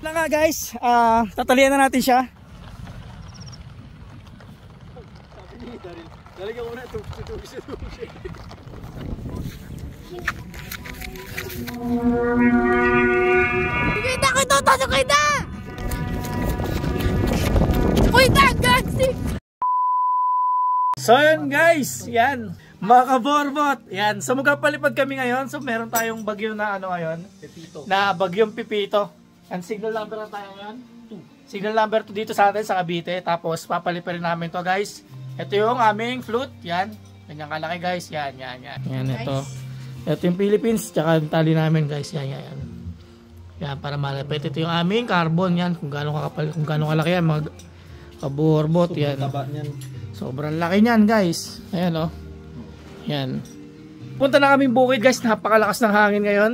Na nga guys, tatalian na natin siya. Lalagyan ko na ito. Kita ko ito! Kita! Kita! Gasi! So yun guys, yan. Mga kaborbot, yan. So magpapalipad kami ngayon. So meron tayong bagyo na ano ngayon. Pipito. Na bagyong Pipito. Yan, signal number na tayo ngayon. 2. Signal number 2 dito sa atin sa Cavite. Tapos papalipad rin namin to guys. Ito yung aming flute. Yan. Ganyan kalaki guys. Yan. Yan ito. Ito yung Philippines. Tsaka yung tali namin guys. Yan. Yan para malapit. Ito yung aming carbon. Yan. Kung gaano kakapal. Kung gaano kalaki yan. Mga kaborbot. Yan. Sobrang laki niyan guys. Ayan o. Yan. Punta na kaming bukid guys. Napakalakas ng hangin ngayon.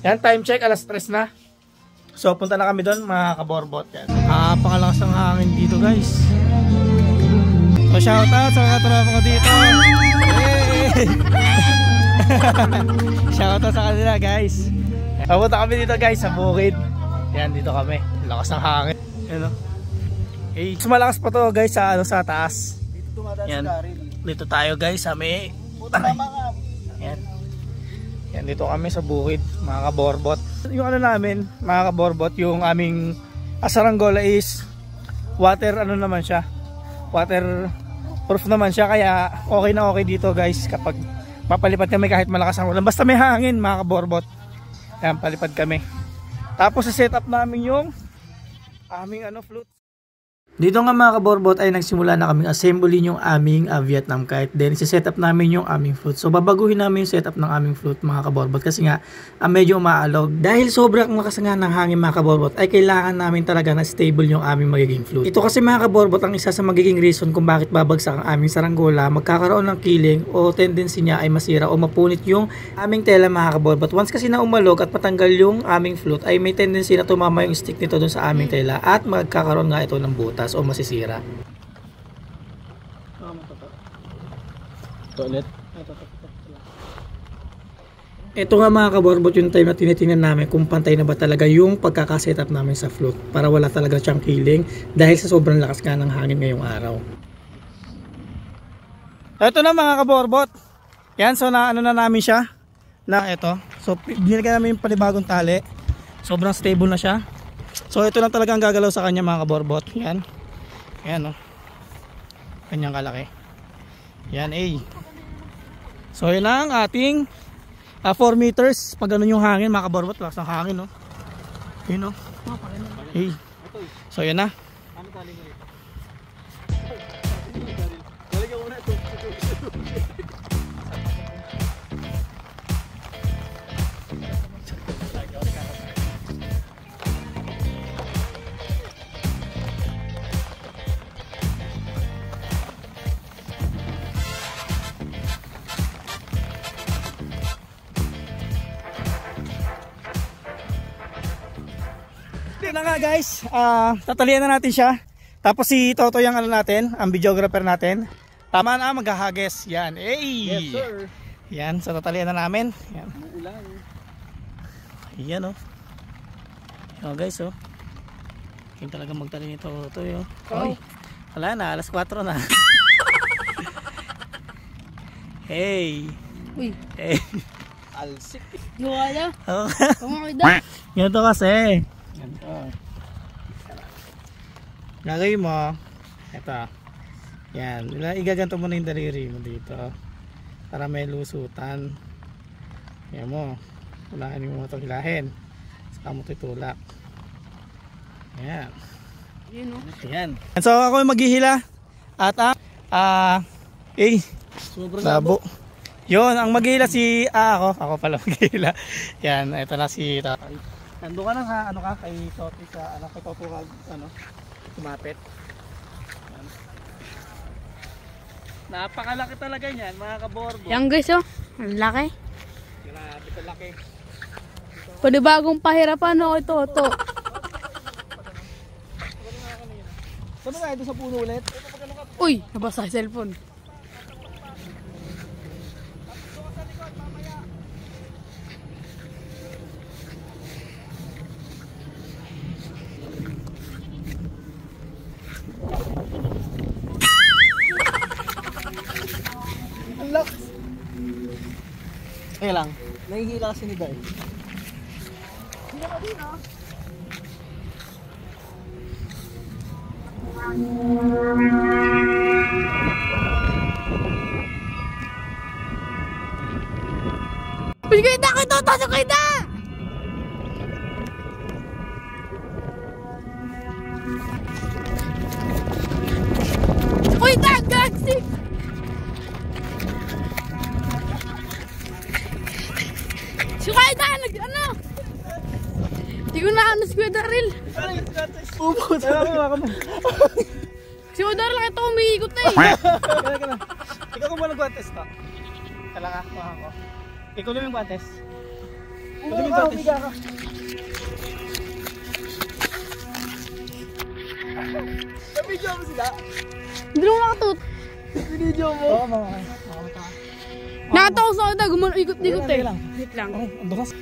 Yan. Time check. Alas 3 na. So punta na kami doon mga kaborbot. Yan. Napakalakas ng hangin dito guys. So shout out sa mga tropa ko dito. Hey! Shout out sa kanila guys. Pupunta kami dito guys sa bukid. Yan dito kami. Lakas ng hangin. Yan o. Hey. So malakas pa to guys sa, sa taas. Yan. Dito tayo guys sa may yan. Yan dito kami sa bukid mga kaborbot. Yung ano namin mga kaborbot, yung aming saranggola is water ano naman siya, water proof naman siya, kaya okay na okay dito guys kapag papalipad kami kahit malakas ang ulan, basta may hangin mga kaborbot. Yan, palipad kami. Tapos sa setup namin yung aming ano flute. Dito nga mga kaborbot ay nagsimula na kaming assembly yung aming Vietnam kite. Then set up namin yung aming flute. So babaguhin namin yung setup ng aming flute mga kaborbot kasi nga medyo umaalog. Dahil sobrang lakas nga ng hangin mga kaborbot ay kailangan namin talaga na stable yung aming magiging flute. Ito kasi mga kaborbot ang isa sa magiging reason kung bakit babagsak ang aming saranggola, magkakaroon ng killing o tendency niya ay masira o mapunit yung aming tela mga kaborbot. Once kasi na umalog at patanggal yung aming flute ay may tendency na tumama yung stick nito dun sa aming tela at magkakaroon nga ito ng butas o masisira. Toilet. Ito nga mga kaborbot yung time na tinitingnan namin kung pantay na ba talaga yung pagkakasetup namin sa flute para wala talaga siyang killing dahil sa sobrang lakas nga ng hangin ngayong araw. Ito na mga kaborbot. Yan, so na ano na namin siya na ito. So binilagyan namin yung panibagong tali. Sobrang stable na siya. So ito lang talaga ang gagalaw sa kanya mga kaborbot. Yan. Ayan o. Kanyang kalaki. Yan So yun ang ating 4 meters. Pag ganun yung hangin mga kaborbot. Lakas ng hangin o. Yun o. So yun na. Na nga guys, tatalian na natin siya. Tapos si Toto yung ano natin, ang videographer natin. Tama na, maghahages. Yan, Yes sir. Yan, so tatalian na namin. Yan. Yan o. Yan guys o. Yung talaga magtali ni Toto yun. Oy, wala na, alas 4 na. Hey. Uy. Hey. Alsik. Wala. Okay. Ganito kasi. Ganito. Lagay mo. Ito. Yan. Igaganto mo na yung daliri mo dito. Para may lusutan. Yan mo. Unahin mo ito hilahin. Saka mo ito itulak. Yan. Yun o. Yan. So ako yung maghihila. At Sobrang labo. Yun, ang maghihila si ako pala maghihila. Yan, ito na si Tatay. Nandun ka na sa ano ka kay Toti sa kay Toto ka kumapit. Yan. Napakalaki talaga niyan, mga kaborbo. Yan guys o. Ang laki. Grabe kalaki. Pwede bagong pahirapan o ito. Saan na ito sa puno ulit? Uy, nabasa yung cellphone. Kaya lang, nahihila kasi ni Day. Sige na ko ito! Tasok kayo na! Uy, tagasi! Sukay na! Ano? Hindi ko na ano si Kuya Daryl. Pupot. Si Kuya Daryl ito umiikot na eh. Ikaw kung mo nag-contest to? Talaga, kuha ko. Ikaw na yung contest. Ikaw yung contest. Nabidyo mo sila? Hindi mo nakatut. Binidyo mo? Oo, mga. Nakatawa sa akin na gumano-ikot-ikot eh. Wait lang. Wait lang. Ang dukas.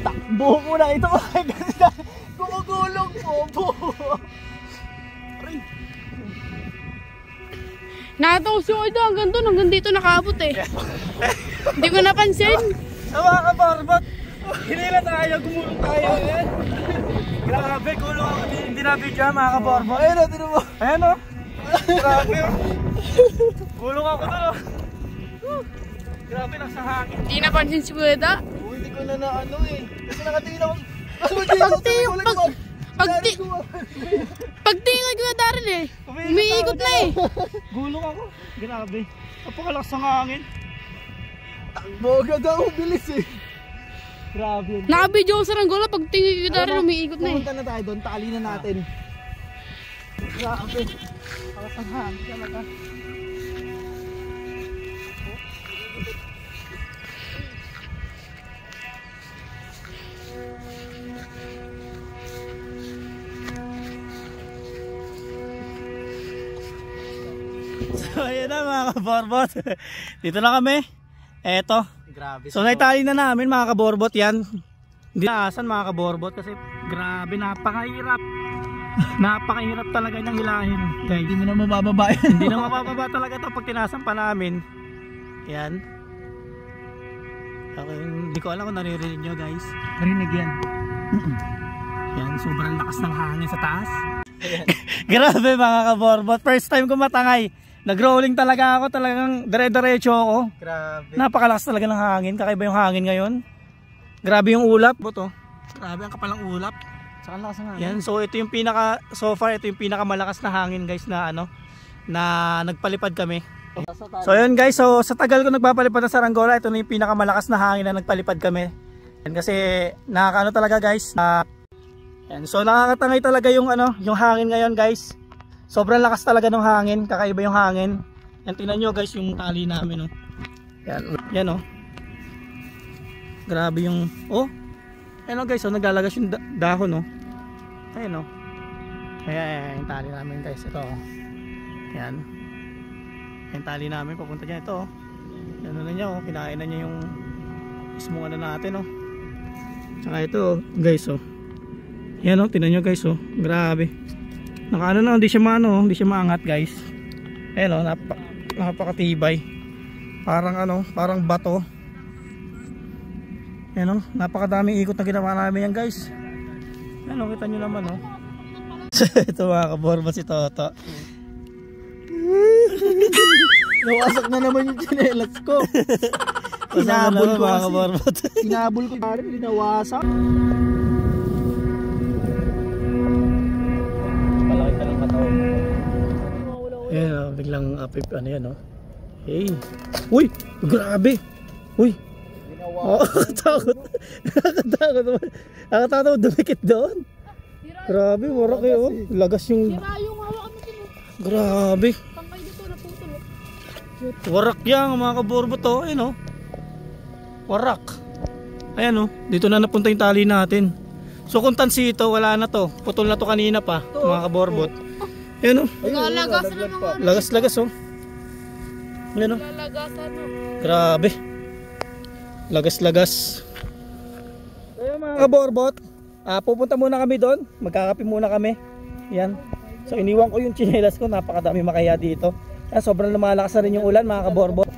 Takbo mo na ito. Gumugulong po. Nakatawa sa akin hanggang doon. Hanggang dito nakaabot eh. Hindi ko napansin. Sama ka, Barbot. Hinila tayo, gumulong tayo. Grabe, gulong ako. Hindi na video mga ka-Barbot. Ayun o, tinan mo. Ayan o. Grabe o. Gulong ako doon o. Grabe, nasa hangin. Hindi napansin si Kuya Da. Hindi ko na ano eh. Kasi nakatingin ako. Pagtingin ko na Daryl eh. Umiikot na eh. Gulong ako. Grabe. Napakalakas ng hangin. Takbo agad ako, bilis eh. Grabe. Nakabidyo ko sa Ranggola. Pagtingin ko Daryl umiikot na eh. Pumunta na tayo doon, tali na natin. Grabe. Lakas ng hangin talaga. So ayan na mga kaborbot. Dito na kami. Eto. Grabe. So naitali na namin mga kaborbot yan. Hindi na asan mga kaborbot kasi grabe, napakahirap. Napakahirap talaga niyang hilahin. Okay. Hindi mo na mabababa yan. Hindi na mabababa talaga ito pag tinasan pa namin. Yan. Okay, hindi ko alam kung naririnig nyo guys. Narinig yan. Yan, sobrang lakas ng hangin sa taas. Grabe mga kaborbot. First time ko matangay. Nag-rolling talaga ako, talagang dire-diretso ako. Grabe. Napakalakas talaga ng hangin. Kakaiba yung hangin ngayon. Grabe yung ulap. Buto. Grabe ang kapal ng ulap. Saka lakas ng hangin. Yan, so ito yung pinaka, so far ito yung pinakamalakas na hangin guys na ano, na nagpalipad kami. So yun guys, so sa tagal ko nagpapalipad na sa Ranggola, ito na yung pinakamalakas na hangin na nagpalipad kami. Yan, kasi nakakaano talaga guys. Yan, so nakakatangay talaga yung ano, yung hangin ngayon guys. Sobrang lakas talaga ng hangin, kakaiba yung hangin. Yan, tingnan nyo guys yung tali namin oh. Yan oh. Grabe yung oh. Ayan oh guys, oh, naglalagas yung dahon oh. Ayan oh. Ayan, yung tali namin guys, ito oh. Yan. Yung tali namin papunta dyan, ito oh. Yan na niya oh, kinain na niya yung mismong ano natin oh. Tsaka ito oh, guys oh. Yan oh, tingnan nyo guys oh. Grabe. Nakaano na, hindi siya maano, hindi siya maangat guys. Ayan oh, napakatibay. Parang ano, parang bato. Ayan oh, napakadaming ikot na ginawa namin yan guys. Ayan oh, kita nyo naman oh. Ito mga kaborba si Toto. Nawasak na naman yung chinelas ko. Hinabol ko mga kaborba. Hinabol ko yung binawasak. Ayan oh, biglang apip ano yan oh. Hey. Uy, grabe. Uy. Oh, takot. Nakakatakot. Nakakatakot dumikit doon. Grabe, warak eh oh. Lagas yung. Sira yung hawakan mo dito. Grabe. Tangkay dito naputol oh. Warak yan mga kaborbot oh. Ayan oh. Warak. Ayan oh. Dito na napunta yung tali natin. So kung tansi ito, wala na to. Putol na to kanina pa mga kaborbot. Ayan oh. Lalagasan na mga ano. Lagas-lagas oh. Ayan oh. Lalagasan oh. Grabe. Lagas-lagas. Ayun mga kaborbot, pupunta muna kami doon. Magkakape muna kami. Yan. So iniwan ko yung tsinelas ko. Napakadami makaya dito. Yan, sobrang lumalakas na rin yung ulan mga kaborbot.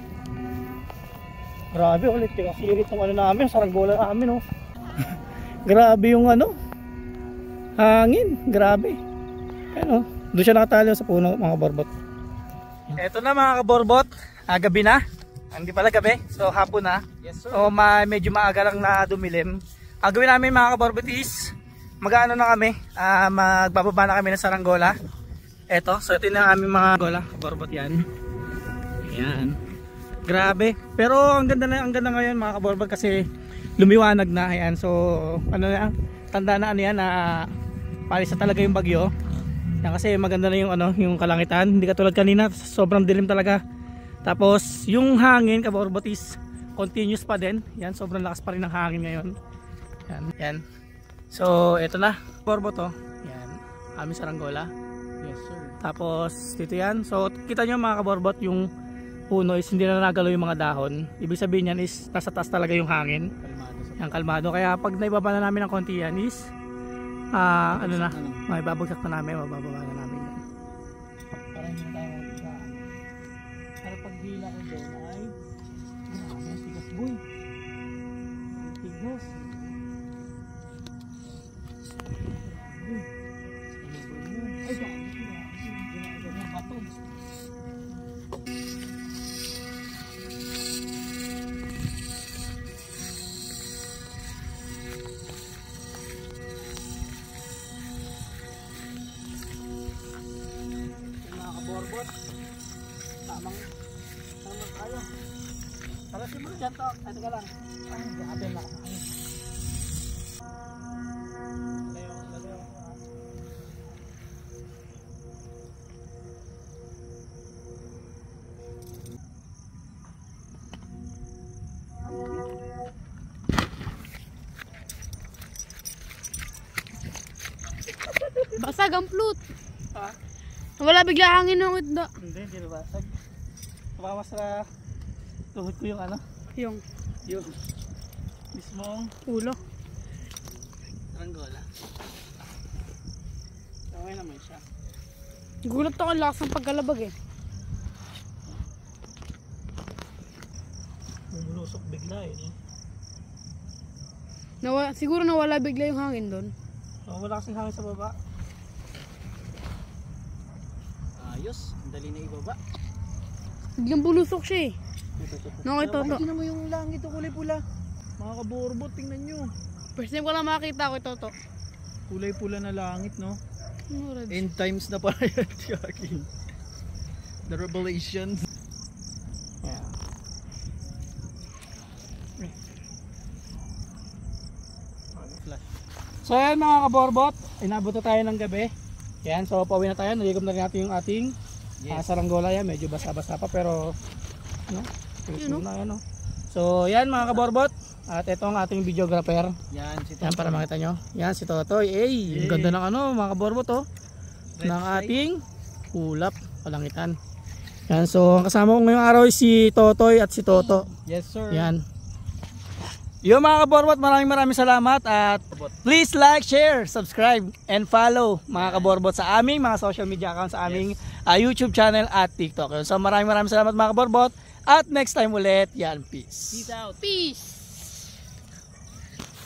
Grabe ulit, sirit ng ano namin, saranggola namin oh. Grabe yung ano, hangin, grabe. Ano, doon siya nakatali sa puno mga kaborbot. Eto na mga kaborbot, gabi na. Hindi pala gabi, so hapon na. Yes, sir. So medyo maaga lang na dumilim. Ang gawin namin mga kaborbot is mag-ano na kami, magbababa na kami ng saranggola. Eto, so ito na aming mga gola, kaborbot yan. Ayan. Grabe. Pero ang ganda ngayon mga kaborbot kasi lumiwanag na. Ayan, so ano na, tanda na ano yan na palis na talaga yung bagyo. Yan kasi maganda na yung ano, yung kalangitan. Hindi katulad kanina, sobrang dilim talaga. Tapos yung hangin kaborbot is continuous pa din. Yan, sobrang lakas pa rin ng hangin ngayon. Yan, yan. So ito na, kaborbot oh. Yan, aming saranggola. Yes, sir. Tapos dito yan. So kita nyo mga kaborbot, yung puno is hindi na nagalaw yung mga dahon. Ibig sabihin yan is nasa taas talaga yung hangin. Yung kalmado. Kaya pag naibaba na namin ng konti yan is ano na, may babagsak na namin, mabababa na namin. Para hindi na tayo magpapaan. Para pag hila ko doon ay grabe, tigas boy. Tigas. Ay, bato. Borbot. Tamang tayo. Tara simula dyan to. Ay, teka lang. Ay, grabe na. Layo. Basag ang flute. Ha? Wala bigla hangin ng itda. Hindi nabasag. Kawawa sa tuhod ko yung ano? Yung Mismong ulo. saranggola. Okay naman siya. Gulat ako, lakas ng pagkalabag eh. Bumulusok bigla eh. Siguro nawala bigla yung hangin doon. Oh, wala kasing hangin sa baba. Ayos, dali na ibaba. Biglang bulusok siya eh. Nakita to. Tingnan mo yung langit o kulay pula. Mga kaborbot, tingnan nyo. First time ko lang makita ko ito to. Kulay pula na langit, no? Ano, Reds? End times na pala yan, Tiaking. The revelation. Yeah. So ayan mga kaborbot, inabot na tayo ng gabi. Yan, so pauwi na tayo, naligom na rin natin yung ating saranggola yan, medyo basa-basa pa pero ano, na yan, no? So yan mga kaborbot, at ito ang ating videographer. Yan, si Yan para makita nyo. Yan si Totoy. Ang ganda ng ano mga kaborbot oh. Ng ating ulap kalangitan. Yan, so ang kasama ko ngayong araw ay si Totoy at si Toto. Yes, sir. Yan. Yung mga kaborbot, maraming salamat at please like, share, subscribe and follow mga kaborbot sa aming mga social media accounts, sa aming YouTube channel at TikTok. So maraming salamat mga kaborbot at next time ulit. Yan, peace. Peace out. Peace!